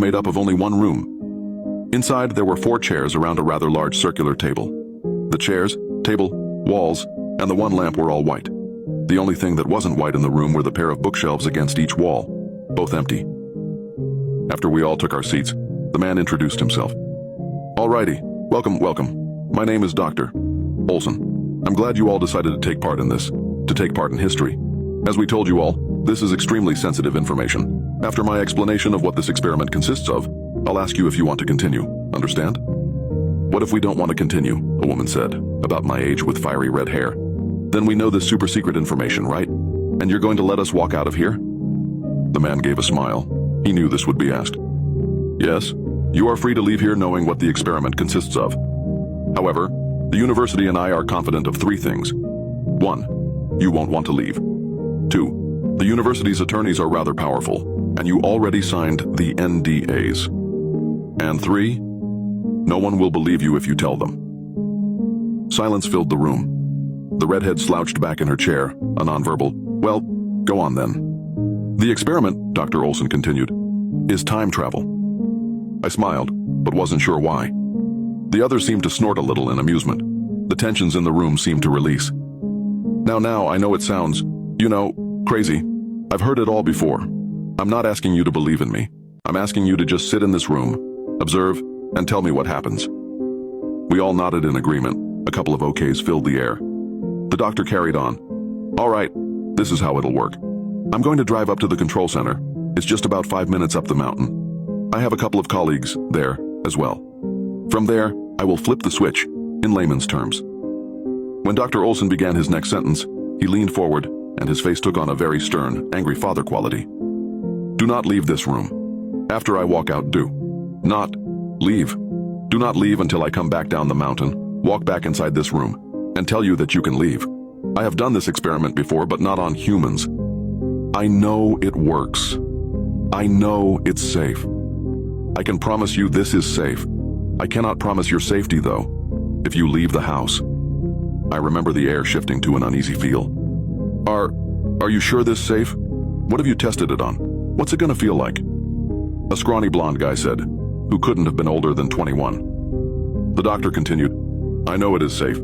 made up of only one room. Inside, there were 4 chairs around a rather large circular table. The chairs, table, walls, and the one lamp were all white. The only thing that wasn't white in the room were the pair of bookshelves against each wall, both empty. After we all took our seats, the man introduced himself. "Alrighty, welcome. My name is Dr. Olson. I'm glad you all decided to take part in this, to take part in history. As we told you all, this is extremely sensitive information. After my explanation of what this experiment consists of, I'll ask you if you want to continue, understand?" "What if we don't want to continue?" a woman said, about my age with fiery red hair. "Then we know this super secret information, right? And you're going to let us walk out of here?" The man gave a smile. He knew this would be asked. "Yes, you are free to leave here knowing what the experiment consists of. However, the university and I are confident of 3 things. 1, you won't want to leave. 2, the university's attorneys are rather powerful, and you already signed the NDAs. And 3, no one will believe you if you tell them." Silence filled the room. The redhead slouched back in her chair, a nonverbal, "Well, go on then." "The experiment," Dr. Olson continued, "is time travel." I smiled, but wasn't sure why. The others seemed to snort a little in amusement. The tensions in the room seemed to release. Now, I know it sounds, crazy. I've heard it all before. I'm not asking you to believe in me. I'm asking you to just sit in this room, observe, and tell me what happens." We all nodded in agreement. A couple of okays filled the air. The doctor carried on. "All right, this is how it'll work. I'm going to drive up to the control center. It's just about 5 minutes up the mountain. I have a couple of colleagues there as well. From there, I will flip the switch, in layman's terms." When Dr. Olson began his next sentence, he leaned forward, and his face took on a very stern, angry father quality. "Do not leave this room. After I walk out, do not leave. Do not leave until I come back down the mountain, walk back inside this room, and tell you that you can leave. I have done this experiment before, but not on humans. I know it works. I know it's safe. I can promise you this is safe. I cannot promise your safety, though, if you leave the house." I remember the air shifting to an uneasy feel. Are you sure this is safe? What have you tested it on? What's it gonna feel like?" A scrawny blonde guy said, who couldn't have been older than 21. The doctor continued, "I know it is safe.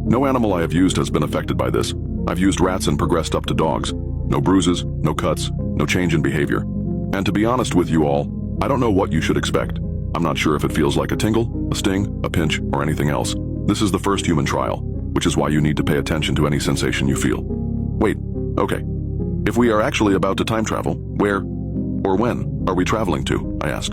No animal I have used has been affected by this. I've used rats and progressed up to dogs. No bruises, no cuts, no change in behavior. And to be honest with you all, I don't know what you should expect. I'm not sure if it feels like a tingle, a sting, a pinch, or anything else. This is the first human trial, which is why you need to pay attention to any sensation you feel." "Wait, okay. If we are actually about to time travel, where or when are we traveling to?" I asked.